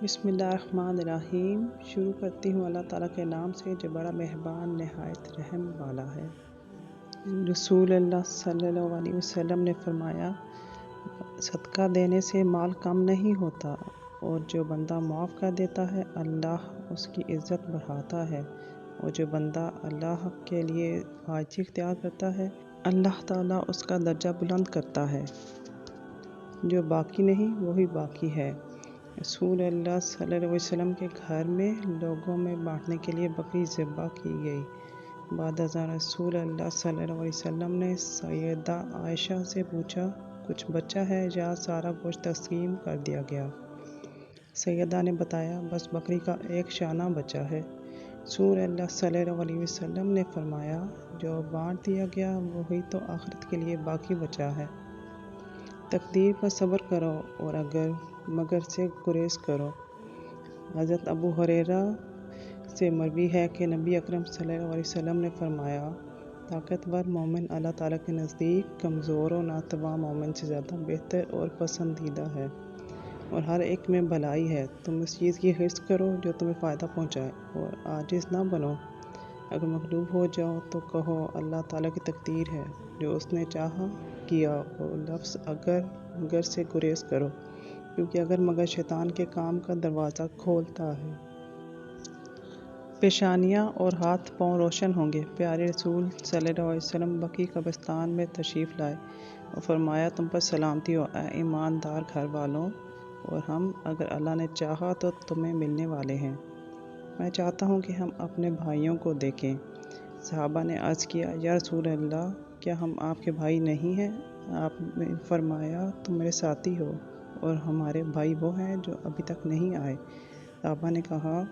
بسم اللہ الرحمن الرحیم۔ شروع کرتی ہوں اللہ تعالیٰ کے نام سے جو بڑا مہربان نہایت رحم والا ہے۔ رسول اللہ صلی اللہ علیہ وسلم نے فرمایا، صدقہ دینے سے مال کم نہیں ہوتا، اور جو بندہ معاف کر دیتا ہے اللہ اس کی عزت بڑھاتا ہے، اور جو بندہ اللہ کے لیے عاجزی اختیار کرتا ہے اللہ تعالیٰ اس کا درجہ بلند کرتا ہے۔ جو باقی نہیں وہی باقی ہے۔ رسول اللہ صلی اللہ علیہ وسلم کے گھر میں لوگوں میں بانٹنے کے لیے بکری ذبح کی گئی۔ بعد ازاں رسول اللہ صلی اللہ علیہ وسلم نے سیدہ عائشہ سے پوچھا، کچھ بچا ہے یا سارا گوشت تقسیم کر دیا گیا؟ سیدہ نے بتایا، بس بکری کا ایک شانہ بچا ہے۔ رسول اللہ صلی اللہ علیہ وسلم نے فرمایا، جو بانٹ دیا گیا وہی تو آخرت کے لیے باقی بچا ہے۔ تقدیر پر صبر کرو اور مگر سے گریز کرو۔ حضرت ابو ہریرہ سے مروی ہے کہ نبی اکرم صلی اللہ علیہ وسلم نے فرمایا، طاقتور مومن اللہ تعالیٰ کے نزدیک کمزور و ناتواں مومن سے زیادہ بہتر اور پسندیدہ ہے، اور ہر ایک میں بھلائی ہے۔ تم اس چیز کی حرص کرو جو تمہیں فائدہ پہنچائے، اور عاجز نہ بنو۔ اگر مغلوب ہو جاؤ تو کہو اللہ تعالیٰ کی تقدیر ہے، جو اس نے چاہا کیا، اور لفظ اگر سے گریز کرو، کیونکہ اگر مگر شیطان کے کام کا دروازہ کھولتا ہے۔ پیشانیاں اور ہاتھ پاؤں روشن ہوں گے۔ پیارے رسول صلی اللہ علیہ وسلم بقیع قبرستان میں تشریف لائے اور فرمایا، تم پر سلامتی ہو اے ایماندار گھر والوں، اور ہم اگر اللہ نے چاہا تو تمہیں ملنے والے ہیں۔ میں چاہتا ہوں کہ ہم اپنے بھائیوں کو دیکھیں۔ صحابہ نے عرض کیا، یا رسول اللہ، کیا ہم آپ کے بھائی نہیں ہیں؟ آپ نے فرمایا، تم میرے ساتھی ہو، اور ہمارے بھائی وہ ہیں جو ابھی تک نہیں آئے۔ صحابہ نے کہا،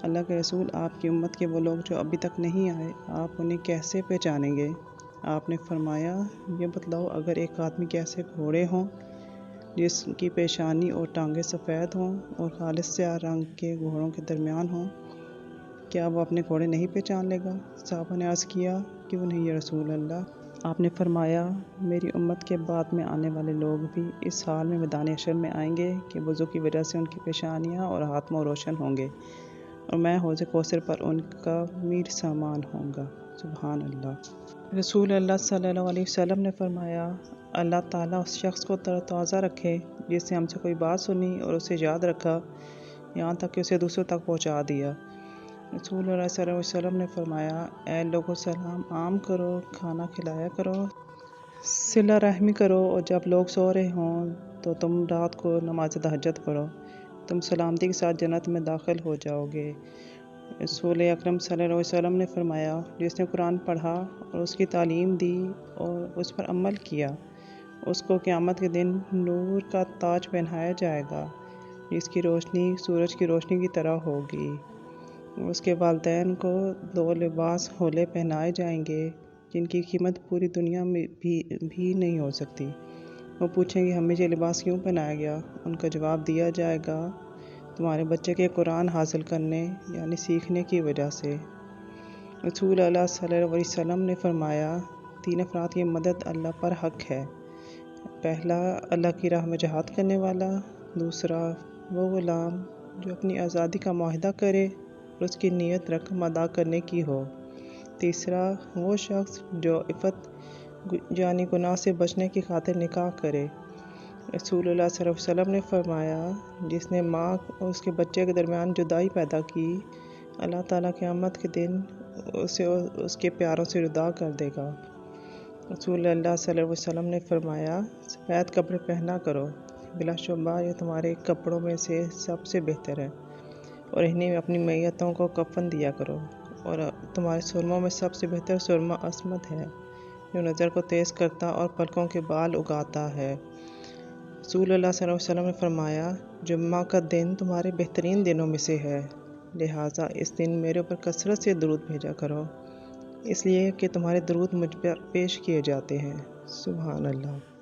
اللہ کے رسول، آپ کی امت کے وہ لوگ جو ابھی تک نہیں آئے، آپ انہیں کیسے پہچانیں گے؟ آپ نے فرمایا، یہ بتلاؤ، اگر ایک آدمی کے ایسے گھوڑے ہوں جس کی پیشانی اور ٹانگیں سفید ہوں اور خالص سیاہ رنگ کے گھوڑوں کے درمیان ہوں، کیا وہ اپنے گھوڑے نہیں پہچان لے گا؟ صحابہ نے عرض کیا، کیوں نہیں یا رسول اللہ؟ آپ نے فرمایا، میری امت کے بعد میں آنے والے لوگ بھی اس حال میں میدان حشر میں آئیں گے کہ وضو کی وجہ سے ان کی پیشانیاں اور ہاتھ منہ روشن ہوں گے، اور میں حوض کوثر پر ان کا میر سامان ہوں گا۔ سبحان اللہ۔ رسول اللہ صلی اللہ علیہ وسلم نے فرمایا، اللہ تعالیٰ اس شخص کو تر و تازہ رکھے جس نے ہم سے کوئی بات سنی اور اسے یاد رکھا، یہاں تک کہ اسے دوسروں تک پہنچا دیا۔ رسول اللہ صلی اللہ علیہ وسلم نے فرمایا، اے لوگو، سلام عام کرو، کھانا کھلایا کرو، صلہ رحمی کرو، اور جب لوگ سو رہے ہوں تو تم رات کو نماز تہجد پڑھو، تم سلامتی کے ساتھ جنت میں داخل ہو جاؤ گے۔ رسول اکرم صلی اللہ علیہ وسلم نے فرمایا، جس نے قرآن پڑھا اور اس کی تعلیم دی اور اس پر عمل کیا، اس کو قیامت کے دن نور کا تاج پہنایا جائے گا، جس کی روشنی سورج کی روشنی کی طرح ہوگی۔ اس کے والدین کو 2 لباس حولے پہنائے جائیں گے جن کی قیمت پوری دنیا میں بھی نہیں ہو سکتی۔ وہ پوچھیں گے، ہمیں یہ لباس کیوں پہنایا گیا؟ ان کا جواب دیا جائے گا، تمہارے بچے کے قرآن حاصل کرنے یعنی سیکھنے کی وجہ سے۔ رسول اللہ صلی اللہ علیہ وسلم نے فرمایا، 3 افراد کی مدد اللہ پر حق ہے۔ پہلا، اللہ کی راہ میں جہاد کرنے والا۔ دوسرا، وہ غلام جو اپنی آزادی کا معاہدہ کرے اور اس کی نیت رقم ادا کرنے کی ہو۔ تیسرا، وہ شخص جو عفت یعنی گناہ سے بچنے کی خاطر نکاح کرے۔ رسول اللہ صلی اللہ علیہ وسلم نے فرمایا، جس نے ماں اور اس کے بچے کے درمیان جدائی پیدا کی، اللہ تعالیٰ قیامت کے دن اسے اس کے پیاروں سے جدا کر دے گا۔ رسول اللہ صلی اللہ علیہ وسلم نے فرمایا، سفید کپڑے پہنا کرو، بلا شبہ یہ تمہارے کپڑوں میں سے سب سے بہتر ہے، اور انہیں اپنی میتوں کو کفن دیا کرو، اور تمہارے سرموں میں سب سے بہتر سرما عصمت ہے، جو نظر کو تیز کرتا اور پلکوں کے بال اگاتا ہے۔ رسول اللہ صلی اللہ علیہ وسلم نے فرمایا، جمعہ کا دن تمہارے بہترین دنوں میں سے ہے، لہٰذا اس دن میرے اوپر کثرت سے درود بھیجا کرو، اس لیے کہ تمہارے درود مجھ پر پیش کیے جاتے ہیں۔ سبحان اللہ۔